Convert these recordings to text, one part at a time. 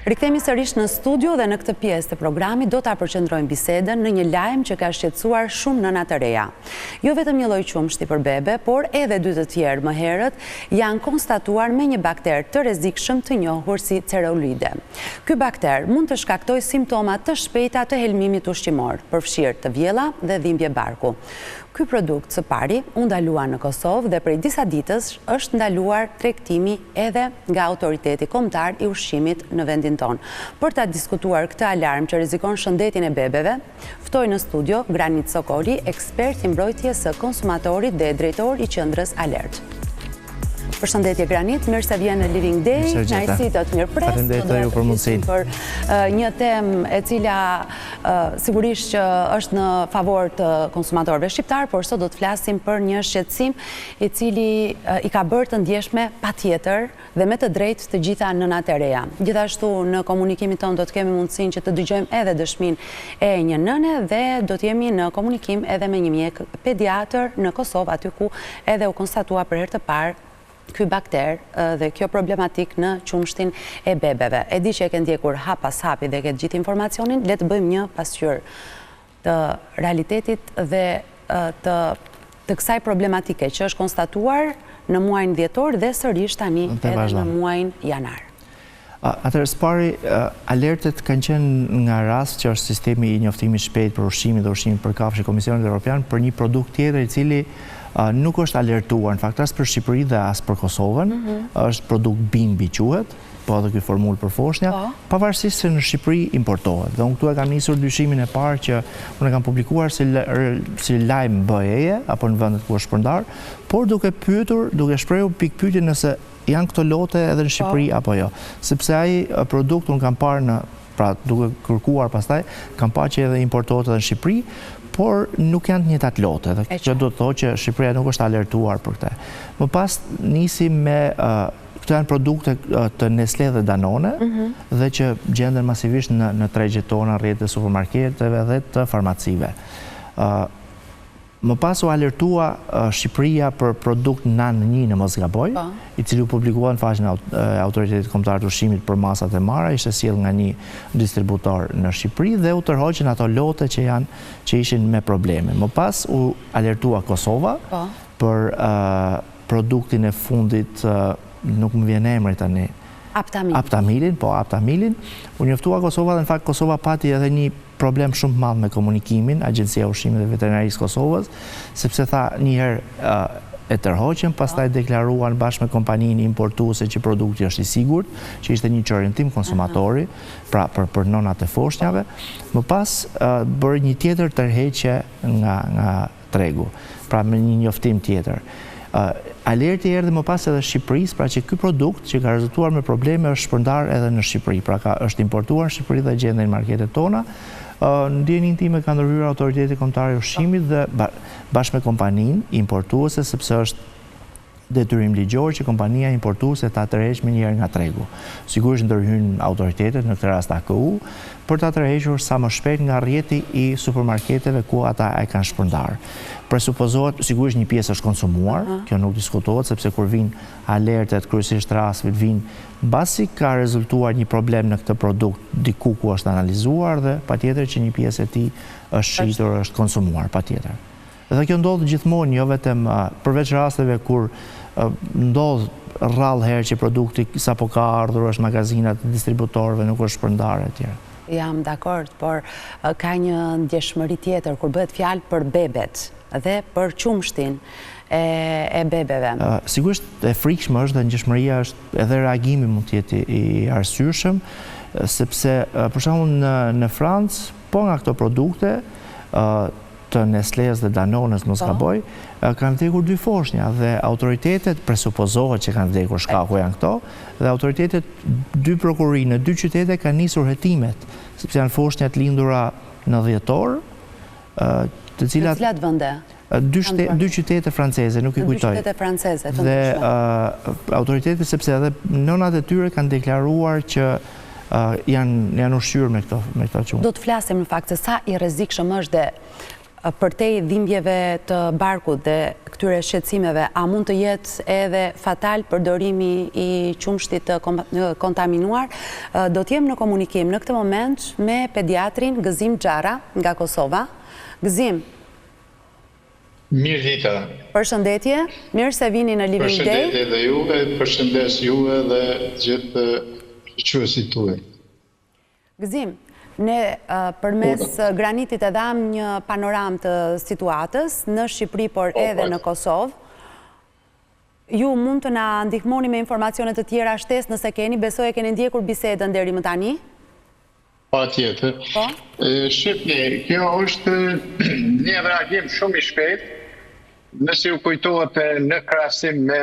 Rikthehemi sërish në studio dhe në këtë pjesë të programit do ta përqendrojmë bisedën në një lajm që ka shqetësuar shumë nëna të reja. Jo vetëm një lloj qumshti për bebe, por edhe dy të tjerë më herët janë konstatuar me një bakter të rrezikshëm të njohur si cereulide. Ky bakter mund të shkaktojë simptoma të shpejta të helmimit ushqimor, përfshirë të vjella dhe dhimbje barku. Ky produkt së pari u ndalua në Kosovë dhe prej disa ditësh është ndaluar tregtimi edhe nga autoriteti kombëtar i ushqimit në vendin tonë. Për ta diskutuar këtë alarm që rrezikon shëndetin e bebeve, ftoj në studio Granit Sokoli, ekspert i mbrojtjes së konsumatorit dhe drejtor i qendrës Alert. Përshëndetje Granit, mirë se vjen në Living Day, kënaqësi të të mirëpres. Faleminderit për mundësinë. Për një temë e cila sigurisht që është në favor të konsumatorëve shqiptar, por sot do të flasim për një shqetësim i cili i ka bërë të ndjeshme patjetër dhe me të drejtë të gjitha nënat e reja. Gjithashtu në komunikimin tonë do të kemi mundësinë që të dëgjojmë edhe dëshminë e një nëne dhe do të jemi në komunikim edhe me një mjek pediatër në Kosovë, aty ku edhe u konstatua për herë të parë ky bakter dhe kjo problematik në qumshtin e bebeve. E di që e ke ndjekur hap pas hapi dhe ke gjithë informacionin, le të bëjmë një pasqyrë të realitetit dhe të kësaj problematike që është konstatuar në muajin dhjetor dhe sërish tani edhe në muajin janar. Atëherë pari, alertet kanë qenë nga rast që është sistemi i njoftimit shpejt për ushqimin dhe ushqimin për kafshë i Komisionit Evropian për një produkt tjetër i cili nuk është alertuar, në fakt as për Shqipëri dhe as për Kosovën, është produkt Bimbi quhet, po edhe ky formull për foshnja, pavarësisht se në Shqipëri importohet. Dhe unë këtu e kam nisur dyshimin e parë që unë e kam publikuar si lajm BE-je apo në vendet ku është shpërndar, por duke pyetur, duke shprehur pikpyetje nëse janë këto lote edhe në Shqipëri apo jo. Sepse ai produkt unë kam parë pra duke kërkuar pastaj, kam parë që edhe importohet edhe në Shqipëri, por nuk janë të njëjtat lote, dhe që do të thotë që Shqipëria nuk është alertuar për këtë. Më pas nisim me këto janë produkte të Nestlé dhe Danone dhe që gjenden masivisht në tregjet tona, rrjetet e supermarketeve dhe të farmacive. Më pas u alertua Shqipëria për produkt NAN 1 në mos gaboj, i cili u publikua në faqen e Autoritetit Kombëtar të Ushqimit për masat e marra, ishte sjell nga një distributor në Shqipëri dhe u tërhoqën ato lote që ishin me probleme. Më pas u alertua Kosova për produktin e fundit, nuk më vjen emri tani. Aptamilin. U njoftua Kosova dhe në fakt Kosova pati edhe një problem shumë madh me komunikimin, Agjencia e Ushqimit dhe Veterinarisë Kosovës, sepse tha një herë e tërhoqën, pastaj deklaruan bashkë me kompaninë importuese që produkti është i sigurt, që ishte një çorientim konsumatori, pra për nonat e foshnjave. Më pas bëri një tjetër tërheqje nga tregu, pra me një njoftim tjetër. Alerti erdhi më pas edhe Shqipërisë, pra që ky produkt që ka rezultuar me probleme është shpërndar edhe në Shqipëri, pra është importuar në Shqipëri dhe gjenden në marketet tona. Në ndjenjën time ka ndërhyrë Autoriteti Kombëtar i Ushqimit dhe bashkë me kompaninë importuese, sepse është detyrim ligjor që kompania importuese ta tërheqë më njëherë nga tregu. Sigurisht ndërhyjnë autoritetet, në këtë rast AKU, për ta tërhequr sa më shpejt nga rrjeti i supermarketeve ku ata e kanë shpërndar. Presupozohet, sigurisht një pjesë është konsumuar, kjo nuk diskutohet, sepse kur vinë alertet, kryesisht rasteve vinë mbasi ka rezultuar një problem në këtë produkt diku ku është analizuar dhe patjetër që një pjesë e tij është shitur, është konsumuar, patjetër. Dhe kjo ndodh gjithmonë, jo vetëm përveç rasteve kur ndodh rrallë herë që produkti sapo ka ardhur është magazinat e distributorëve, nuk është shpërndarë etj. Jam dakord, por ka një ndjeshmëri tjetër kur bëhet fjalë për bebet dhe për qumshtin e bebeve. Sigurisht e frikshme është dhe ndjeshmëria është edhe reagimi mund të jetë i arsyeshëm, sepse për shembull në Francë, po nga këto produkte të Nestlés dhe Danones mos gaboj, kanë vdekur 2 foshnja dhe autoritetet presupozohet që kanë vdekur, shkaku janë këto, dhe autoritetet 2 prokurori në 2 qytete kanë nisur hetimet, sepse janë foshnjat lindura në dhjetor, të cilat... Në cilat vende? 2 qytete franceze, nuk i kujtoj. 2 qytete franceze, të dhe autoritetet, sepse edhe nënat e tyre kanë deklaruar që janë ushqyer me këto qumë. Do të flasim në fakt se sa i rrezikshëm është dhe përtej dhimbjeve të barkut dhe këtyre shqetësimeve, a mund të jetë edhe fatal përdorimi i qumshtit të kontaminuar? Do t'jem në komunikim në këtë moment me pediatrin Gëzim Xhara nga Kosova. Gëzim. Mirë dita. Përshëndetje, mirë se vini në Living Day. Përshëndetje dhe juve, përshëndes juve dhe gjithë qytetarët tuaj. Gëzim, ne përmes Granitit e dham një panoram të situatës në Shqipëri, por edhe në Kosovë. Ju mund të na ndihmoni me informacionet të tjera shtesë nëse keni, besoj e keni ndjekur bisedën deri më tani? Patjetër. Shqipni, kjo është një reagim shumë i shpejt, nëse ju kujtohet në krahasim me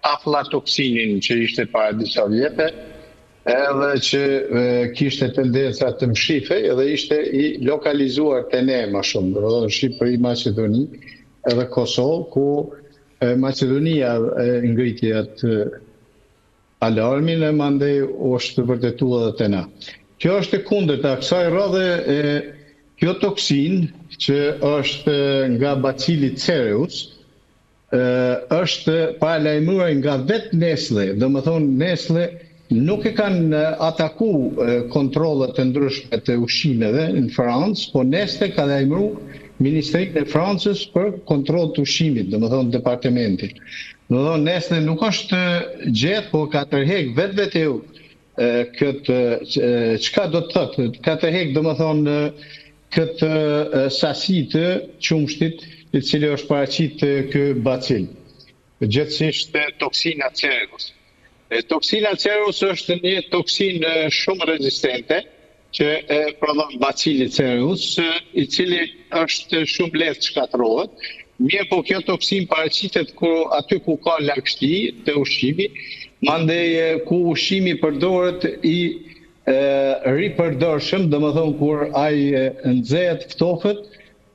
aflatoksinin që ishte para disa vjetë, edhe që kishte tendenca të mshifej edhe ishte i lokalizuar të ne më shumë, dhe Shqipëri, Maqedoni edhe Kosovë, ku Maqedonia ngriti atë alarmin e mandej është vërtetuar edhe të na. Kjo është e kundërta, kësaj radhe kjo toksin që është nga bacili Cereus, është paralajmëruar nga vetë Nestle, dhe më thonë Nestle nuk e kanë ataku kontrollet të ndryshme të ushqimeve në Francë, po Nestle ka lajmëru Ministrinë e Francës për kontroll të ushqimit, dhe më thonë departamentin. Dhe më thonë Nestle nuk është gjetë, po ka tërhek vetë ju këtë, çka do të thotë, ka tërhek dhe më thonë këtë sasi të qumshtit i cili është paraqit ky bacil. Gjithsesi toksina Cereus. Toksina Cereus është një toksin shumë rezistente që prodhon bacili Cereus, i cili është shumë lehtë shkatërrohet. Mirë po kjo toksin paraqitet aty ku ka lagështi të ushqimi, mandej ku ushqimi përdoret i ripërdorshëm, domethënë kur ai nxehet, ftofet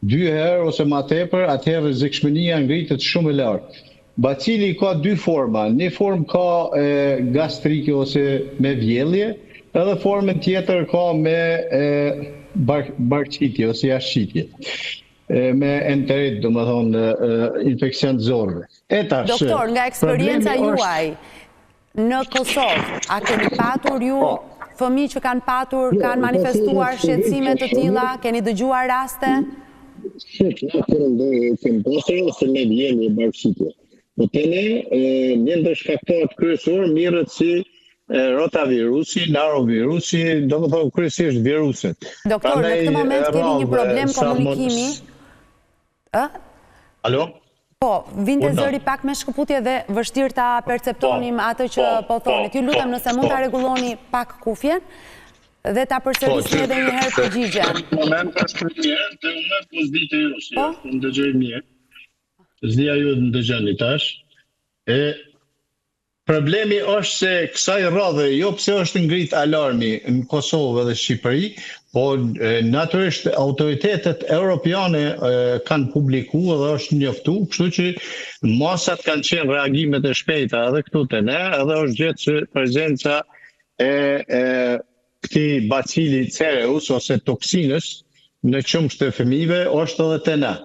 2 herë ose më tepër, atëherë rrezikshmëria ngritet shumë e lartë. Bacili ka 2 forma. Një formë ka gastrike ose me vjellje, edhe formën tjetër ka me barqitje ose jashqitje. Me enterit, domethënë infeksion të zorëve. Doktor, nga eksperienca juaj në Kosovë, a keni patur ju fëmijë që kanë kanë manifestuar shqetësime të tilla, keni dëgjuar raste? Kemë pasur ose me vjellje barqitje. Po të ne, një ndër shkaktorët kryesor mirët si rotavirusi, narovirusi, do më thonë kryesisht viruset. Doktor, në këtë moment kemi një problem komunikimi. Alo? Po, vinte zëri pak me shkëputje dhe vështirë ta perceptonim atë që po thonit. Ju lutem nëse mund ta rregulloni pak kufjen dhe ta përsërisni edhe një herë përgjigjen. Moment është mirë, dhe unë po s'dite ju, si unë dëgjoj mirë. S'dia ju në dëgjoni tash. Problemi është se kësaj radhe, jo pse është ngrit alarmi në Kosovë dhe Shqipëri, po natyrisht autoritetet europiane kanë publikuar dhe është njoftu, kështu që masat kanë qenë reagimet e shpejta edhe këtu te ne, edhe është gjetë që prezenca e këtij bacili Cereus ose toksinës në qumsht të fëmijëve është edhe te ne.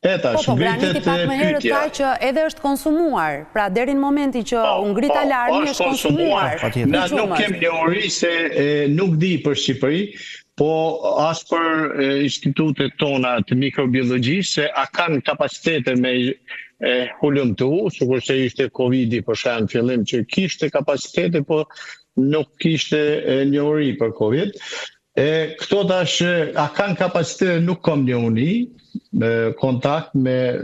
Po, Graniti pak më herët tha që edhe është konsumuar, pra deri në momenti që u ngrit alarmi është konsumuar. Na nuk kemi teori se nuk di për Shqipëri, po as për institutet tona të mikrobiologjisë se a kanë kapacitete me hulumtu, sikurse ishte Covidi për shemb fillim që kishte kapacitete, po nuk kishte njohuri për Covid. Këto tash a kanë kapacitete nuk kam njohuri, kontakt me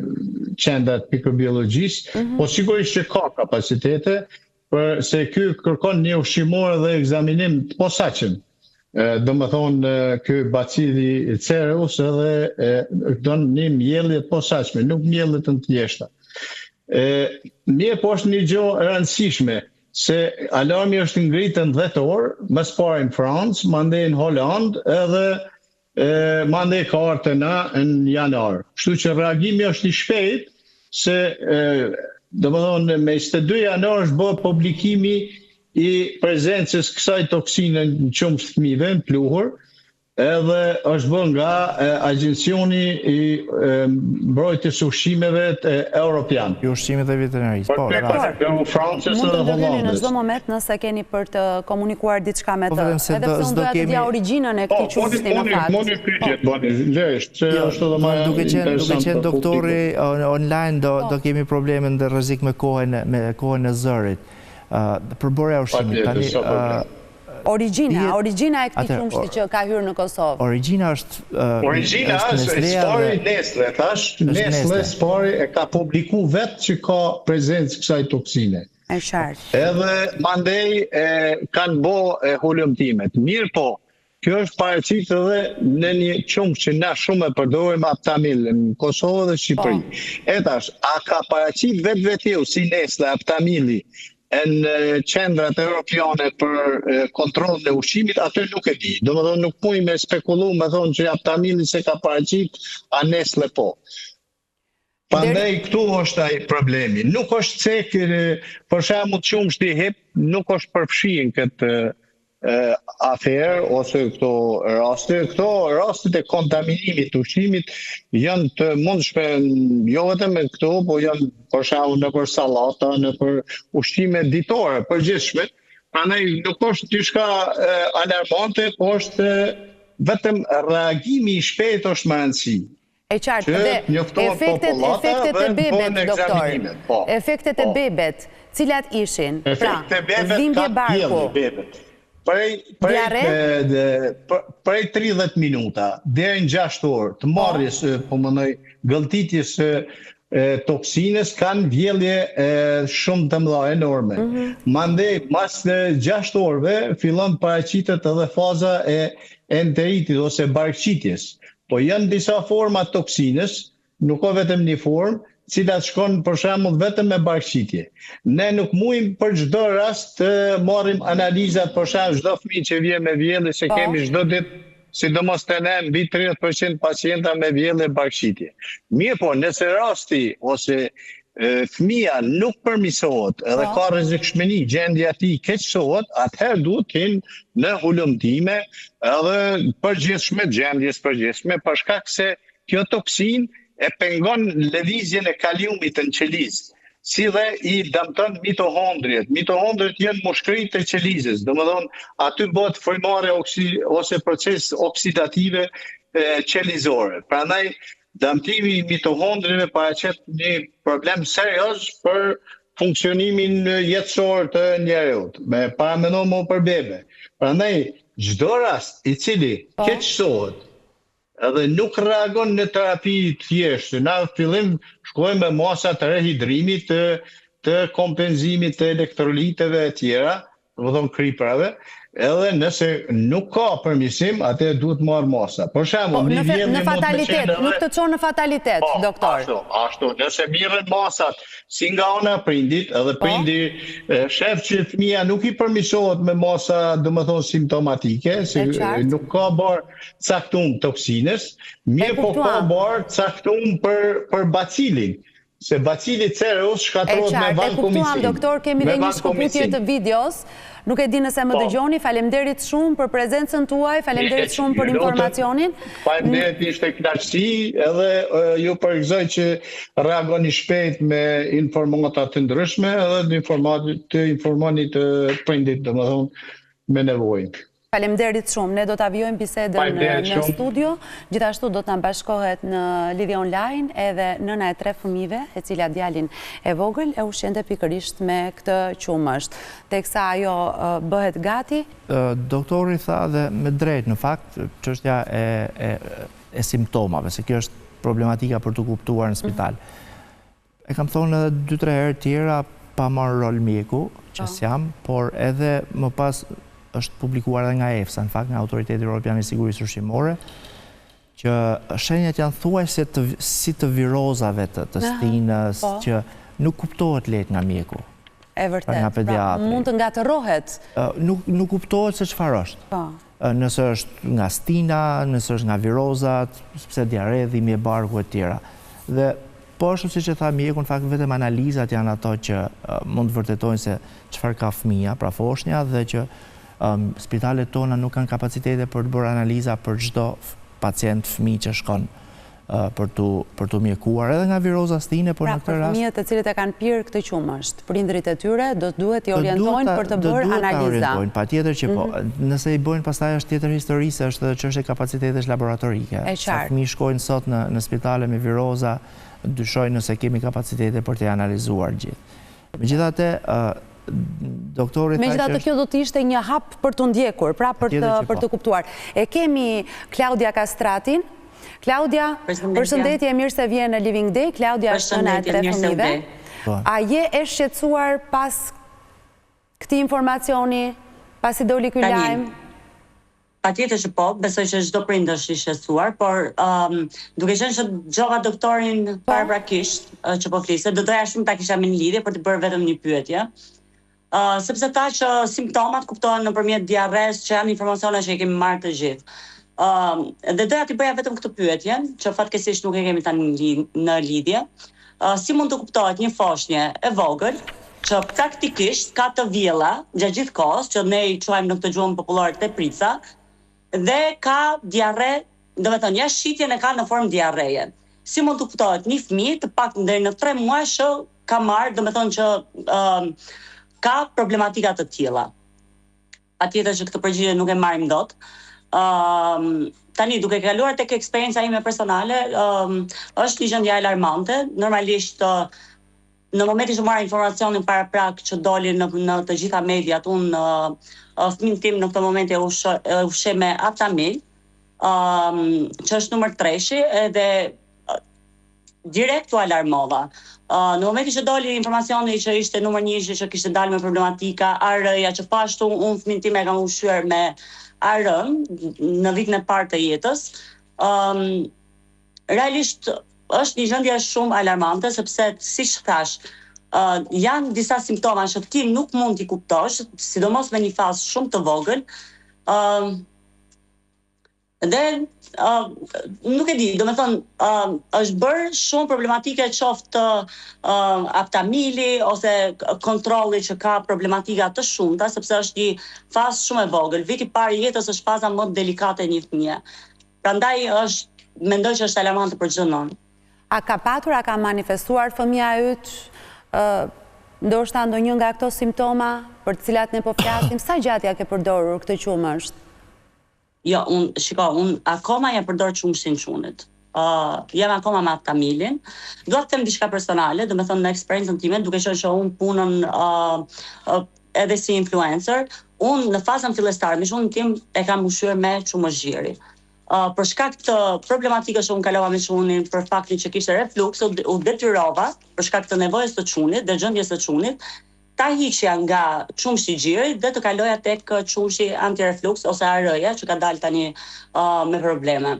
qendrat mikrobiologjisë, po sigurisht që ka kapacitete, se ky kërkon një ushqimor dhe ekzaminim të posaçëm. Do më thonë, ky bacili Cereus edhe don një mjellje të posaçme, nuk mjellje të thjeshta. Mirë, po është një gjë e rëndësishme, se alarmi është ngritën 10 orë, më parë në Francë, mandej në Holland, edhe mandej ka ardhur na në janar. Kështu që reagimi është i shpejt, se domethënë me 22 janar është bërë publikimi i prezencës kësaj toksine në qumsht fëmijëve në pluhur, edhe është bërë nga Agjencioni i Mbrojtjes Ushqimeve Europian. I ushqimit dhe veterinarisë. Po, Francës mund të dhe ndërhyeni në Hollandës. çdo moment nëse keni për të komunikuar diçka me të. vetëm se Edhe pse unë doja të dija origjinën e këtij çështje në fakt. Moni pyetje, bani, lesh, që është edhe më Duke interesant qenë për doktori online do kemi probleme dhe rrezik me kohën e zërit. Përbërja ushqimit. Tani Origjina e këtij qumshti që ka hyrë në Kosovë. Origjina është Origjina është Spari Nestle, thash, Nestle Spari e ka publiku vetë që ka prezencë kësaj toksine. E qartë. Edhe mandej kanë bo hulumtimet. Mirë po, kjo është paraqitur edhe në një qumsh që na shumë e përdorim Aptamil në Kosovë dhe Shqipëri. E tash, a ka paraqit vetë si Nestle Aptamili në qendrat europiane për kontrollin e ushqimit, atë nuk e di. Domethënë nuk muj me spekullu, me thonë që Aptamili se ka paraqit, a Nestle po. Prandaj këtu është ai problemi. Nuk është se për shembull qumshti hip nuk është përfshirë këtë aferë ose këto rastet e kontaminimit të ushqimit janë të mundshme jo vetëm me këto, po janë për shembull nëpër sallata, nëpër ushqime ditore, përgjithshme. Prandaj nuk është diçka alarmante, po është vetëm reagimi i shpejtë është më rëndësi. E qartë, dhe efektet e bebet, doktor, efektet e bebet, cilat ishin? Pra, dhimbje barku. Prej 30 minuta, deri në 6 orë, të marrjes, po mënoj, gëlltitjes toksines kanë vjellje shumë të mëdha, enorme. Mandej, mas 6 orëve, fillon paraqitet edhe faza e enteritit ose barqitjes. Po janë disa forma toksinës, nuk ka vetëm një formë, cilat shkon për shembull vetëm me barqitje. Ne nuk mujmë për çdo rast të marrim analizat, për shembull çdo fëmijë që vjen me vjellje, se kemi çdo ditë, sidomos te ne, mbi 30% pacienta me vjellje barqitje. Mirë po, nëse rasti ose fëmia nuk përmirësohet edhe ka rrezikshmëri, gjendja e tij keqësohet, atëherë duhet të jenë në hulumtime edhe gjendjes përgjithshme, për shkak se kjo toksin e pengon lëvizjen e kaliumit në qelizë, si dhe i dëmton mitohondriet. Mitohondriet janë mushkërit e qelizës, domethënë aty bëhet frymare ose proces oksidative qelizore. Prandaj dëmtimi i mitohondrieve paraqet një problem serioz për funksionimin jetësor të njerëzit, me paramendomë për bebe. Prandaj çdo rast i cili keqësohet edhe nuk reagon në terapi thjeshtë, na fillim shkojmë me masa të rehidrimit, të kompenzimit të elektroliteve e tjera, domethënë kriprave, edhe nëse nuk ka përmirësim, atë duhet marrë masa. Për shembull, në fatalitet, nuk të çon në fatalitet, doktor. Ashtu, nëse mirën masat si nga ana prindit, edhe prindi shef që fëmia nuk i përmirësohet me masa, domethënë simptomatike, se nuk ka bar caktum toksinës, mirë po ka bar caktum për bacilin. Se bacili cereus shkatërrohet me vankomicin. E kuptuam, doktor, kemi dhe një shkëputje të videos. Nuk e di nëse më dëgjoni, faleminderit shumë për prezencën tuaj, faleminderit shumë për informacionin. Faleminderit, ishte kënaqësi, edhe ju përgëzoj që reagoni shpejt me informata të ndryshme, edhe të informoni të prindit, domethënë me nevojë. Faleminderit shumë. Ne do të avjojmë bisedën në studio, gjithashtu do të në bashkohet në lidhje online edhe nëna e 3 fëmijëve, e cila djalin e vogël e ushqente pikërisht me këtë qumësht. Teksa ajo bëhet gati? Doktori tha dhe me drejt, në fakt, çështja e simptomave, se kjo është problematika për të kuptuar në spital. E kam thonë edhe 2-3 herë tjera pa marrë rol mjeku, që s'jam, por edhe më pas është publikuar dhe nga EFSA, në fakt nga Autoriteti Evropian i Sigurisë Ushqimore, që shenjat janë thuajse si të virozave të stinës, që nuk kuptohet lehtë nga mjeku. E vërtet, pra mund të ngatërohet. Nuk kuptohet se çfarë është. Nëse është nga stina, nëse është nga virozat, sepse diare, dhimbje barku e tjera. Dhe po ashtu siç e tha mjeku, në fakt vetëm analizat janë ato që mund të vërtetojnë se çfarë ka fëmia, pra foshnja, dhe që spitalet tona nuk kanë kapacitete për të bërë analiza për çdo pacient fëmijë që shkon për të mjekuar edhe nga viroza stine, por në këtë rast... Pra, për fëmijët të cilët e kanë pirë këtë qumësht, prindërit e tyre duhet t'i orientojnë për të bërë analiza. Patjetër që po, nëse i bojnë pastaj është tjetër histori, se është edhe çështje kapacitetesh laboratorike. Sa fëmijë shkojnë sot në spitale me viroza, dyshojnë nëse kemi kapacitete për t'i analizuar gjithë. Megjithatë, doktori tha që... Megjithatë, kjo do të ishte një hap për të ndjekur, pra për të kuptuar. E kemi Klaudia Kastratin. Klaudia, përshëndetje, e mirë se vjen në Living Day. Klaudia është nëna e 3 fëmijëve. A je e shqetësuar pas këtij informacioni, pasi doli ky lajm? Patjetër që po, besoj që çdo prind është i shqetësuar, por duke qenë që dëgjova doktorin paraprakisht që po flisë, do doja shumë ta kisha me një lidhje për të bërë vetëm një pyetje. Sepse tha që simptomat kuptohen nëpërmjet diarres, që janë informacione që i kemi marrë të gjithë. Dhe doja t'i bëja vetëm këtë pyetje, që fatkesish nuk e kemi tani në lidhje. Si mund të kuptohet një foshnjë e vogël që praktikisht ka të vjella gjatë gjithë kohës, që ne i quajmë në këtë gjuhën popullore teprica, dhe ka diarre, do të thënë, shitjen e ka në formë diarreje. Si mund të kuptohet një fëmijë të paktën deri në 3 muaj që ka marrë, do të thonë që ka problematika të tilla. Patjetër që këtë përgjigje nuk e marrim dot. Tani, duke kaluar tek eksperienca ime personale, është një gjendje alarmante. Normalisht, në momentin që marra informacionin paraprak që doli në të gjitha mediat, fëmin tim në këtë moment e ushe me Aptamil, që është numër 3-shi, edhe direkt u alarmova. Në momentin që doli informacioni që ishte numër 1 që kishte dalë me problematika, AR-ja që pashtu unë fëmin tim e kam ushqyer me AR në vitin e parë të jetës, realisht është një gjendje shumë alarmante, sepse, siç thash, janë disa simptoma që ti nuk mund t'i kuptosh, sidomos me një fazë shumë të vogël, dhe nuk e di, do me thonë, është bërë shumë problematike qoftë Aptamili ose kontrolli që ka problematika të shumta, sepse është një fazë shumë e vogël. Viti i parë i jetës është faza më delikate e një fëmie. Prandaj mendoj që është alarmante për çdo nonë. A ka patur, a ka manifestuar fëmia yt ndoshta ndonjë nga këto simptoma për të cilat ne po flasim? Sa gjatë ja ke përdorur këtë qumësht? Jo, unë akoma ja përdor qumështin çunit. Jam akoma me Aptamilin. Dua të them diçka personale, do me thënë në eksperiencën time, duke qenë që unë punën edhe si influencer, unë në fazën fillestare me çunin tim e kam ushqyer me qumëshgjiri. Për shkak të problematikës që unë kalova me çunin, për faktin që kishte refluks, u detyrova për shkak të nevojës së çunit dhe gjendjes së çunit, ta hiqja nga qumshi i gjirit dhe të kaloja tek qumshi antirefluks ose AR-ja që ka dalë tani me probleme.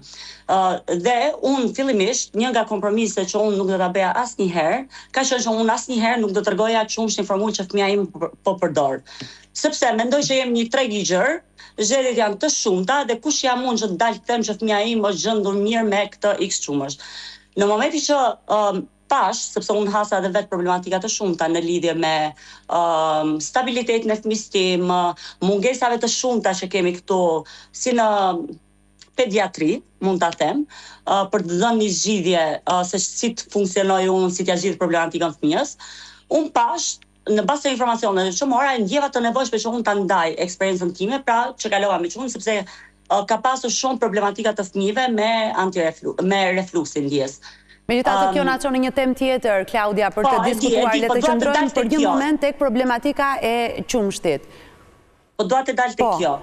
Dhe unë fillimisht, një nga kompromiset që unë nuk do ta bëja asnjëherë, ka qenë që unë asnjëherë nuk do të rregoja qumshin formul që fëmia im po përdor. Sepse mendoj që jem një treg i gjerë, zgjedhjet janë të shumta dhe kush jam unë që të dalë të them që fëmia im është gjendur mirë me këtë X qumësh. Në momentin që pash, sepse unë hasa edhe vetë problematika të shumta në lidhje me stabilitetin e fëmijës tim, mungesave të shumta që kemi këtu, si në pediatri, mund ta them, për të dhënë një zgjidhje se si të funksionoj unë, si t'ja zgjidh problematikën fëmijës, unë pash, në bazë të informacioneve që mora, ndjeva të nevojshme që unë ta ndaj eksperiencën time, pra që kalova me çunin, sepse ka pasur shumë problematika të fëmijëve me refluksin ndjes. Megjithatë, kjo na çon në një temë tjetër, Klaudia, për të diskutuar, le të qëndrojmë për një moment tek problematika e qumshtit. Po dua të dal tek kjo.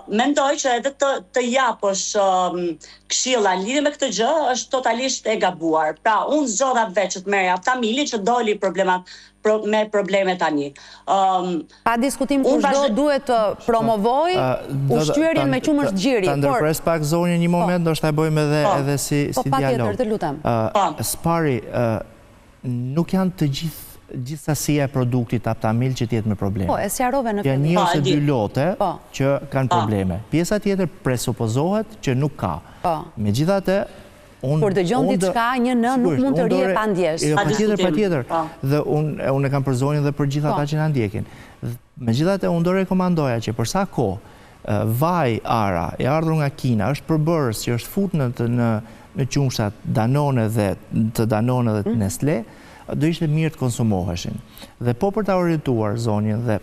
Mendoj që edhe të japësh këshilla lidhje me këtë gjë është totalisht e gabuar. Pra, unë zgjodha vetë që të merrja Aptamilin që doli me probleme tani. Pa diskutim kushdo duhet të promovoj ushqyerjen me qumësht gjiri. Ta ndërpres pak zonjën një moment, ndoshta e bëjmë edhe si dialog. Po patjetër, të lutem. Spari, nuk janë të gjithësasia e produktit Aptamil që t'jetë me probleme. Po, e sqarove në fillim. Janë 1 ose 2 lote që kanë probleme. Pjesa tjetër presupozohet që nuk ka. Megjithatë, kur dëgjon diçka, një në nuk mund të rije pa ndjesh. Patjetër. Dhe unë e kam për zonjën dhe për gjithë ata që na ndjekin. Megjithatë, unë do rekomandoja që për sa kohë vaj ara e ardhur nga Kina është përbërës që është futur në qumshtat Danone dhe të Nestlé, do ishte mirë të konsumoheshin. Dhe po për ta orientuar zonin dhe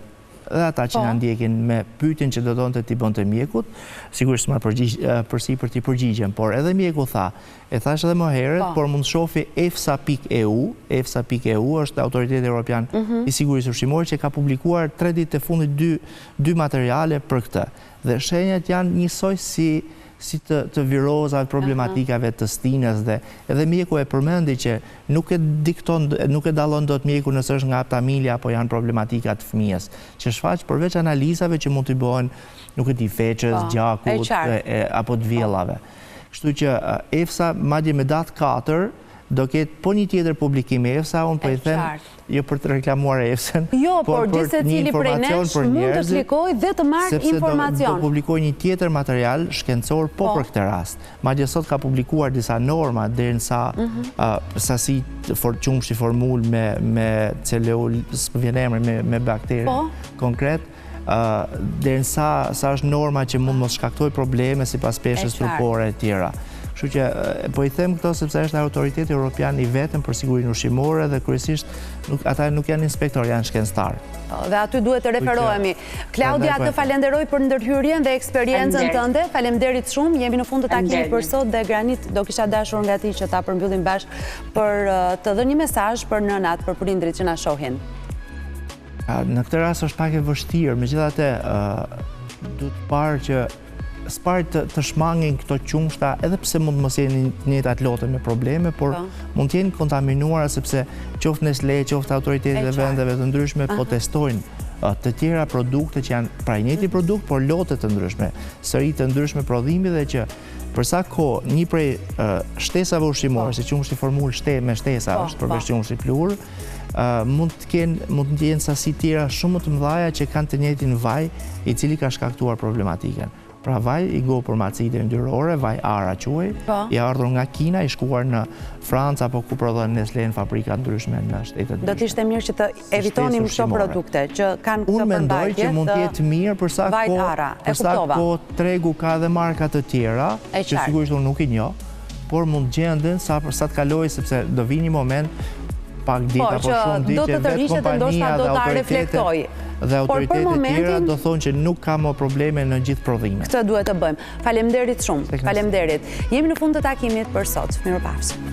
ata që na ndjekin me pyetjen që do donte t'i bënte mjekut, sigurisht më përsipër t'i përgjigjem, por edhe mjeku e thash edhe më herët, por mund shofi efsa.eu, efsa.eu është autoriteti evropian i sigurisë ushqimore që ka publikuar 3 ditë të fundit dy materiale për këtë. Dhe shenjat janë njësoj si të virozave, problematikave të stinës dhe edhe mjeku e përmendi që nuk e dallon dot mjeku nëse është nga familja apo janë problematika të fëmijës, që shfaq përveç analizave që mund t'i bëhen, nuk e di, feqës, gjakut apo të vjellave. Kështu që EFSA madje me datë 4 do ketë po një tjetër publikim e EFSA, unë për i them, jo për të reklamuar EFSA-n, por gjithse cili prej nesh mund të klikoj dhe të marrë informacion. Sepse do publikoj një tjetër material shkencor po për këtë rast. Madje sot ka publikuar disa norma deri në sasi qumshi formul me celeul, s'vjen emri me bakteri konkret, deri në sa është norma që mund mos shkaktoj probleme sipas peshës trupore e tjera. Kështu që po i them këto sepse është autoriteti evropian i vetëm për sigurinë ushqimore dhe kryesisht ata nuk janë inspektor, janë shkencëtar. Dhe aty duhet të referohemi. Klaudia, të falenderoj për ndërhyrjen dhe eksperiencën tënde. Faleminderit shumë. Jemi në fund të takimit për sot dhe Granit do kisha dashur nga ti që ta përmbyllim bashkë për të dhënë një mesazh për nënat, për prindrit që na shohin. Në këtë rast është pak e vështirë, megjithatë duhet të parë që s'pari të shmangin këto qumshta, edhe pse mund mos jeni njëjtat lote me probleme, por mund të jenë kontaminuara sepse qoftë Nestlé, qoftë autoritetet e vendeve të ndryshme po testojnë të tjera produkte që janë pra njëjti produkt, por lote të ndryshme, seri të ndryshme prodhimi dhe që për sa kohë një prej shtesave ushqimore, si qumshi formul me shtesa është përveç qumshi pluhur, mund të jenë sasi tjera shumë të mëdha që kanë të njëjtin vaj i cili ka shkaktuar problematikën. Pra vaj i go për macide yndyrore, vaj ara quaj, i ardhur nga Kina, i shkuar në Francë apo ku prodhon Nestlé në fabrika ndryshme në shtetet ndryshme. Do t'ishte mirë që të evitonim këto produkte që kanë këtë përmbajtje. Unë mendoj që mund t'jetë mirë përsa kohë tregu ka dhe marka të tjera, që sigurisht unë nuk i njoh, por mund gjenden sa të kaloj sepse do vi një moment pak dita apo shumë ditë që vetë kompania dhe autoritetet tjera do thonë që nuk ka më probleme në gjithë prodhimet. Këtë duhet të bëjmë. Faleminderit shumë. Faleminderit. Jemi në fund të takimit për sot. Mirupafshim.